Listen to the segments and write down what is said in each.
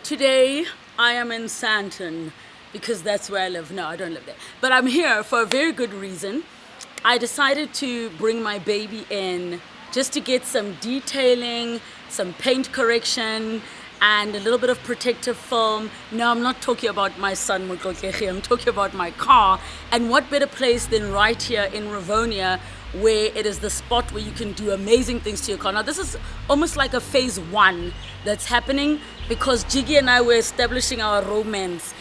Today, I am in Sandton because that's where I live. No, I don't live there. But I'm here for a very good reason. I decided to bring my baby in just to get some detailing, some paint correction, and a little bit of protective film. No, I'm not talking about my son, Mutlokegi. I'm talking about my car. And what better place than right here in Rivonia, where it is the spot where you can do amazing things to your car. Now, this is almost like a phase one that's happening because Jiggy and I were establishing our romance.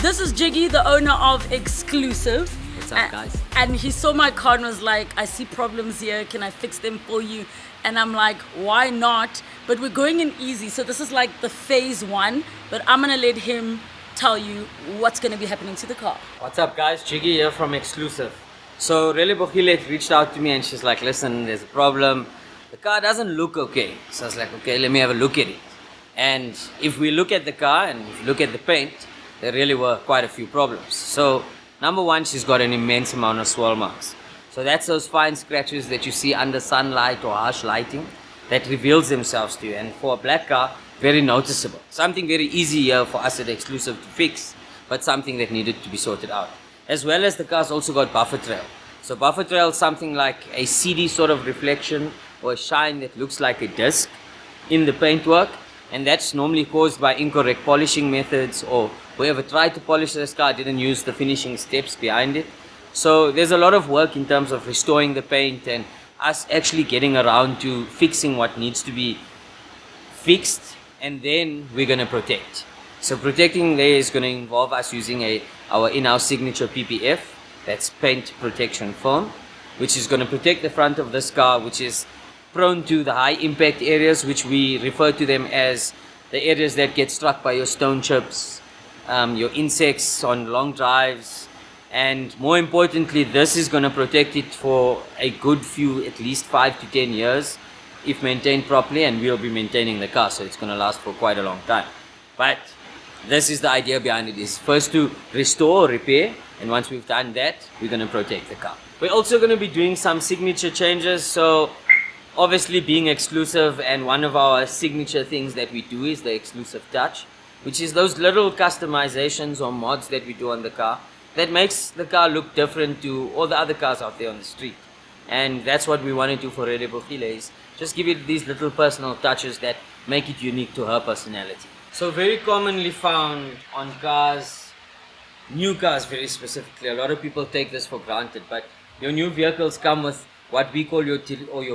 This is Jiggy, the owner of Exclusive. What's up, guys? And he saw my car and was like, I see problems here, can I fix them for you? And I'm like, why not? But we're going in easy, so this is like the phase one, but I'm gonna let him tell you what's gonna be happening to the car. What's up, guys? Jiggy here from Exclusive. So Rele Bogilet reached out to me and she's like, listen, there's a problem. The car doesn't look okay. So I was like, okay, let me have a look at it. And if we look at the car and if you look at the paint, there really were quite a few problems. So number one, she's got an immense amount of swirl marks. So that's those fine scratches that you see under sunlight or harsh lighting that reveals themselves to you. And for a black car, very noticeable. Something very easy here for us at Exclusive to fix, but something that needed to be sorted out. As well as the car's also got buffer trail. So buffer trail is something like a seedy sort of reflection or a shine that looks like a disc in the paintwork. And that's normally caused by incorrect polishing methods, or whoever tried to polish this car didn't use the finishing steps behind it. So there's a lot of work in terms of restoring the paint and us actually getting around to fixing what needs to be fixed, and then we're going to protect. So protecting there is going to involve us using our in-house signature PPF, that's paint protection film, which is going to protect the front of this car, which is prone to the high impact areas, which we refer to them as the areas that get struck by your stone chips, your insects on long drives. And more importantly, this is going to protect it for a good few, at least 5 to 10 years if maintained properly, and we'll be maintaining the car, so it's going to last for quite a long time. But this is the idea behind it, is first to restore, repair, and once we've done that, we're going to protect the car. We're also going to be doing some signature changes. So obviously, being Exclusive, and one of our signature things that we do is the Exclusive Touch, which is those little customizations or mods that we do on the car that makes the car look different to all the other cars out there on the street. And that's what we want to do for Rele Bogilet, is just give it these little personal touches that make it unique to her personality. So very commonly found on cars, new cars very specifically, a lot of people take this for granted, but your new vehicles come with what we call your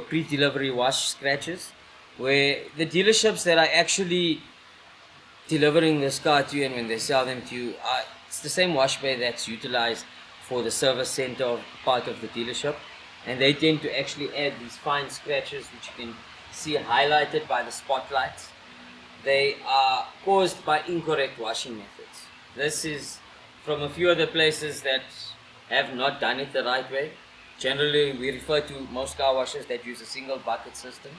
pre-delivery wash scratches, where the dealerships that are actually delivering this car to you and when they sell them to you, it's the same wash bay that's utilized for the service center part of the dealership, and they tend to actually add these fine scratches which you can see highlighted by the spotlights. They are caused by incorrect washing methods. This is from a few other places that have not done it the right way. Generally, we refer to most car washers that use a single bucket system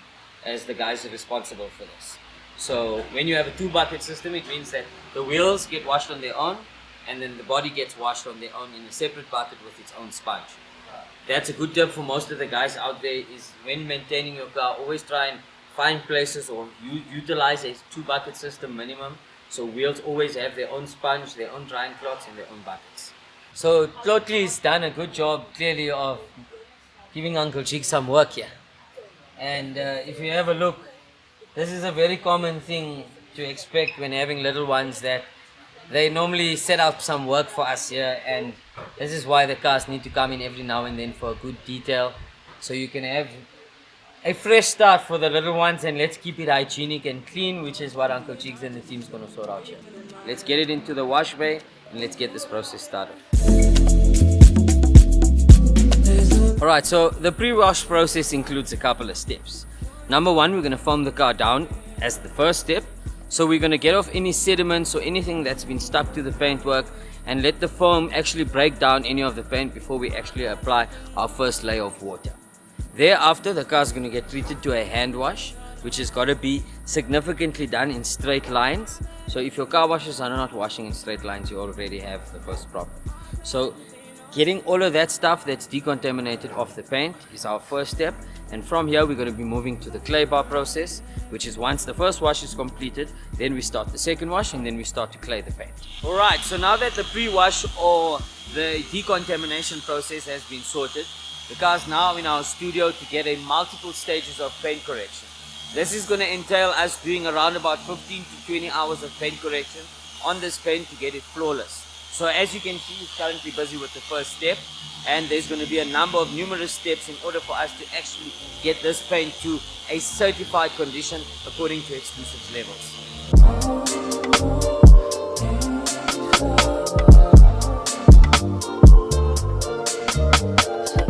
as the guys responsible for this. So when you have a 2-bucket system, it means that the wheels get washed on their own, and then the body gets washed on their own in a separate bucket with its own sponge. That's a good tip for most of the guys out there, is when maintaining your car, always try and find places or utilize a 2-bucket system minimum. So wheels always have their own sponge, their own drying cloths, and their own buckets. So Tlotli's done a good job clearly of giving Uncle Jig some work here. And if you have a look, this is a very common thing to expect when having little ones, that they normally set out some work for us here, and this is why the cars need to come in every now and then for a good detail, so you can have a fresh start for the little ones, and let's keep it hygienic and clean, which is what Uncle Jigs and the team's going to sort out here. Let's get it into the wash bay and let's get this process started. Alright, so the pre-wash process includes a couple of steps. Number one, we're going to foam the car down as the first step. So we're going to get off any sediments or anything that's been stuck to the paintwork and let the foam actually break down any of the paint before we actually apply our first layer of water. Thereafter, the car is going to get treated to a hand wash, which has got to be significantly done in straight lines. So if your car washes are not washing in straight lines, you already have the first problem. So getting all of that stuff that's decontaminated off the paint is our first step. And from here, we're going to be moving to the clay bar process, which is once the first wash is completed, then we start the second wash and then we start to clay the paint. Alright, so now that the pre-wash or the decontamination process has been sorted, the car is now in our studio to get a multiple stages of paint correction. This is going to entail us doing around about 15 to 20 hours of paint correction on this paint to get it flawless. So as you can see, he's currently busy with the first step, and there's going to be a number of numerous steps in order for us to actually get this paint to a certified condition according to Exclusive's levels.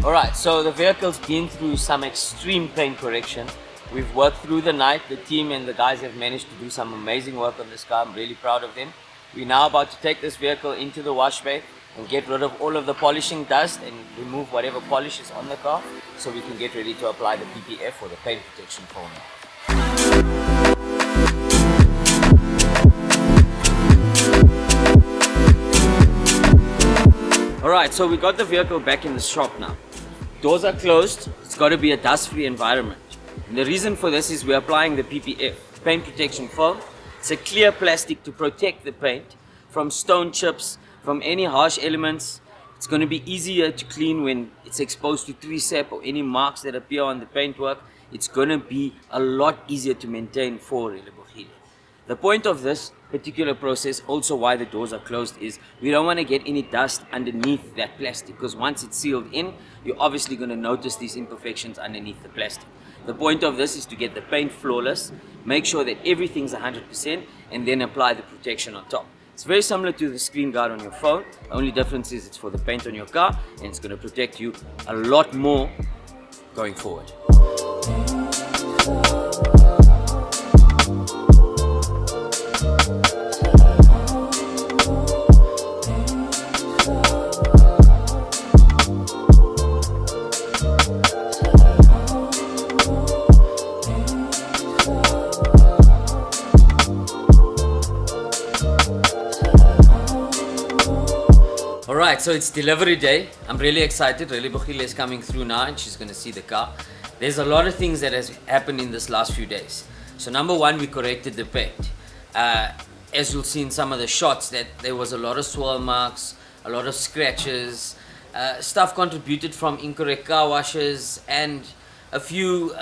Alright, so the vehicle's been through some extreme paint correction. We've worked through the night. The team and the guys have managed to do some amazing work on this car. I'm really proud of them. We're now about to take this vehicle into the wash bay and get rid of all of the polishing dust and remove whatever polish is on the car so we can get ready to apply the PPF or the paint protection foam. Alright, so we got the vehicle back in the shop now. Doors are closed. It's got to be a dust-free environment. And the reason for this is we're applying the PPF, paint protection foam. It's a clear plastic to protect the paint from stone chips, from any harsh elements. It's going to be easier to clean when it's exposed to tree sap or any marks that appear on the paintwork. It's going to be a lot easier to maintain for Relebohile. The point of this particular process, also why the doors are closed, is we don't want to get any dust underneath that plastic, because once it's sealed in, you're obviously going to notice these imperfections underneath the plastic. The point of this is to get the paint flawless, make sure that everything's 100%, and then apply the protection on top. It's very similar to the screen guard on your phone. The only difference is it's for the paint on your car, and it's going to protect you a lot more going forward. Alright, so it's delivery day. I'm really excited. Relebohile is coming through now and she's going to see the car. There's a lot of things that has happened in this last few days. So number one, we corrected the paint. As you'll see in some of the shots, that there was a lot of swirl marks, a lot of scratches, stuff contributed from incorrect car washes, and a few,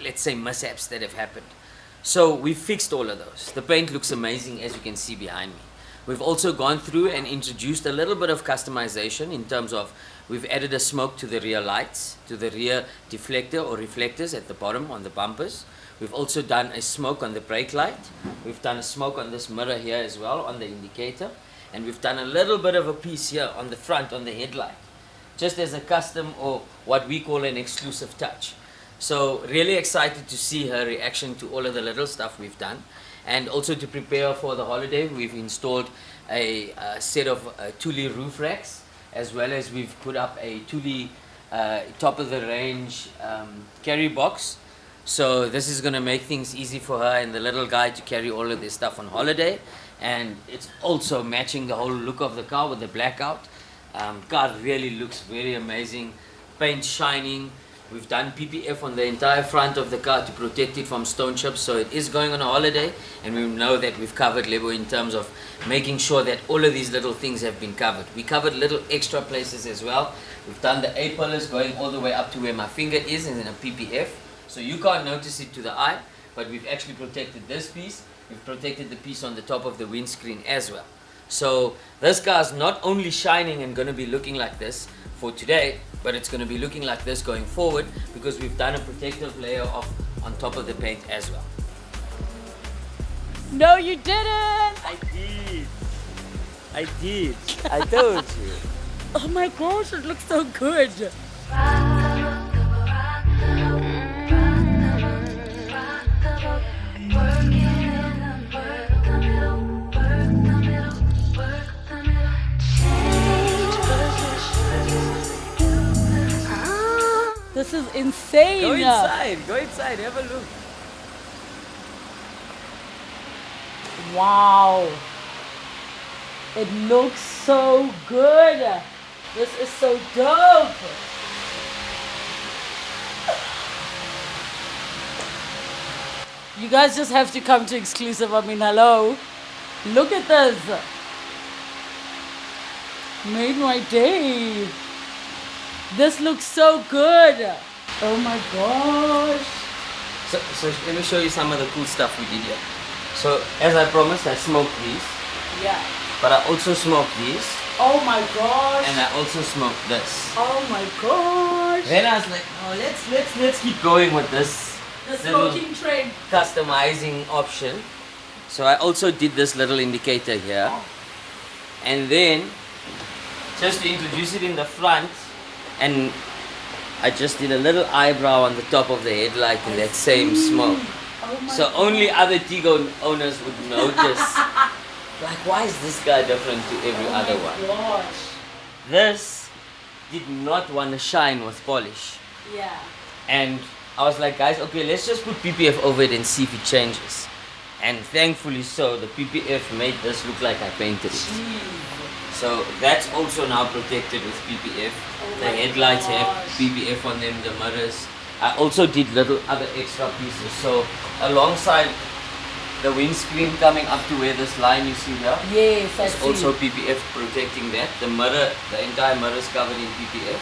let's say, mishaps that have happened. So we fixed all of those. The paint looks amazing, as you can see behind me. We've also gone through and introduced a little bit of customization in terms of we've added a smoke to the rear lights, to the rear deflector or reflectors at the bottom on the bumpers. We've also done a smoke on the brake light. We've done a smoke on this mirror here as well on the indicator. And we've done a little bit of a piece here on the front on the headlight, just as a custom or what we call an exclusive touch. So really excited to see her reaction to all of the little stuff we've done. And also to prepare for the holiday, we've installed a set of Thule roof racks, as well as we've put up a Thule top of the range carry box. So this is going to make things easy for her and the little guy to carry all of this stuff on holiday. And it's also matching the whole look of the car with the blackout. Car really looks very amazing. Paint shining. We've done PPF on the entire front of the car to protect it from stone chips, so it is going on a holiday, and we know that we've covered Lebo in terms of making sure that all of these little things have been covered. We covered little extra places as well. We've done the A-pillars going all the way up to where my finger is in a PPF, so you can't notice it to the eye, but we've actually protected this piece. We've protected the piece on the top of the windscreen as well. So this car is not only shining and going to be looking like this for today, but it's going to be looking like this going forward because we've done a protective layer on top of the paint as well. No, you didn't! I did. I told you. Oh my gosh, it looks so good. Working in a is insane. Go inside. Go inside. Have a look. Wow. It looks so good. This is so dope. You guys just have to come to exclusive. I mean, hello. Look at this. Made my day. This looks so good. Oh my gosh. So let me show you some of the cool stuff we did here. So as I promised, I smoked these, Yeah. but I also smoked these, Oh my gosh. and I also smoked this. Oh my gosh. Then I was like, oh, let's keep going with this The little smoking train. customizing option. So I also did this little indicator here, and then just to introduce it in the front, and I just did a little eyebrow on the top of the headlight in that same smoke. Oh my So only other Tigo owners would notice. Like, why is this guy different to every other one? gosh. This did not want to shine with polish. Yeah. And I was like, guys, okay, let's just put PPF over it and see if it changes. And thankfully so, the PPF made this look like I painted it. So that's also now protected with PPF. The headlights have PPF on them, the mirrors. I also did little other extra pieces. So alongside the windscreen coming up to where this line you see here, Yes, I there's see. also PPF protecting that. The mirror, the entire mirror is covered in PPF.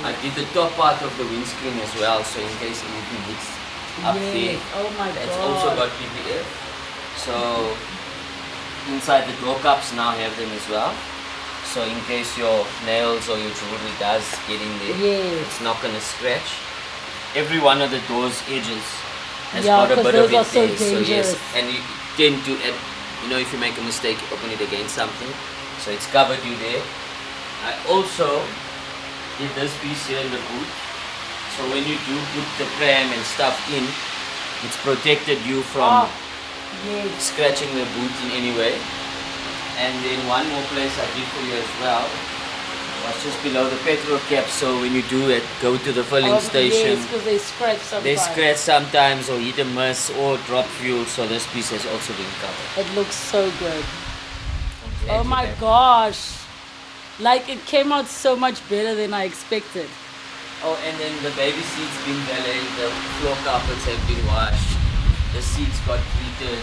I did the top part of the windscreen as well, so in case anything hits up there, Oh my that's god. also got PPF. So inside the door cups now have them as well. So in case your nails or your jewelry does get in there, Yes. it's not gonna scratch. Every one of the door's edges has Yeah, got a 'cause bit of those it are so there. So yes, dangerous. and you tend to, if you make a mistake, you open it against something. So it's covered you there. I also did this piece here in the boot. So when you do put the pram and stuff in, it's protected you from Yes. scratching the boot in any way. And then one more place I did for you as well was just below the petrol cap. So when you do it, go to the filling station. Yes, because they scratch sometimes. They scratch sometimes or hit a miss or drop fuel. So this piece has also been covered. It looks so good. I'm glad Oh you my have- gosh. Like it came out so much better than I expected. Oh, and then the baby seats been valeted, the floor carpets have been washed, the seats got treated.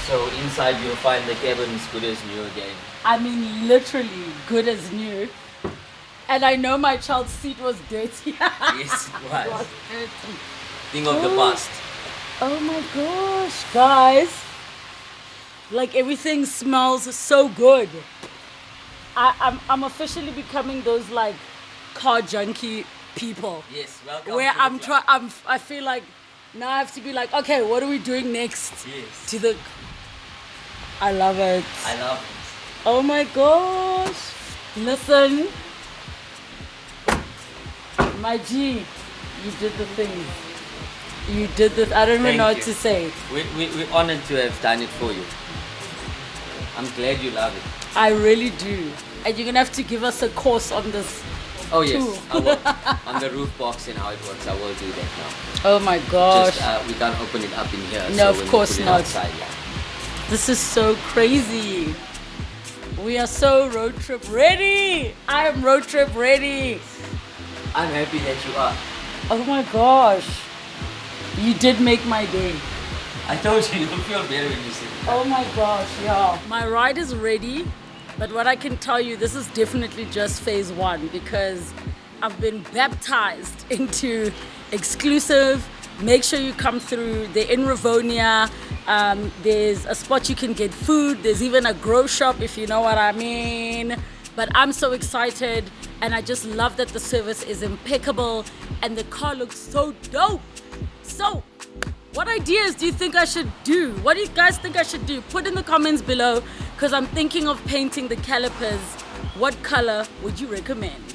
So inside you'll find the cabin as good as new again. I mean, literally good as new. And I know my child's seat was dirty. Yes, it was. was dirty. Thing of the past. Oh my gosh, guys. Like everything smells so good. I'm officially becoming those like car junkie people. Yes, welcome. Where to the club. I feel like now I have to be like, okay, what are we doing next? Yes. To the I love it. I love it. Oh my gosh. Listen. My G, you did the thing. You did this. I don't even Thank know you. what to say. We're honored to have done it for you. I'm glad you love it. I really do. And you're gonna have to give us a course on this. Oh yes, too. I will. On the roof box and how it works, I will do that now. Oh my gosh. Just we can't open it up in here. No, so of when we course put it not. Outside, yeah. This is so crazy. We are so road trip ready. I am road trip ready. I'm happy that you are. Oh my gosh. You did make my day. I told you, you'll feel better when you see it. Oh my gosh, yeah. My ride is ready, but what I can tell you, this is definitely just phase one because I've been baptized into exclusive. Make sure you come through. They're in Rivonia. There's a spot you can get food. There's even a grow shop, if you know what I mean. But I'm so excited, and I just love that the service is impeccable and the car looks so dope. So, what ideas do you think I should do? What do you guys think I should do? Put in the comments below because I'm thinking of painting the calipers. What color would you recommend?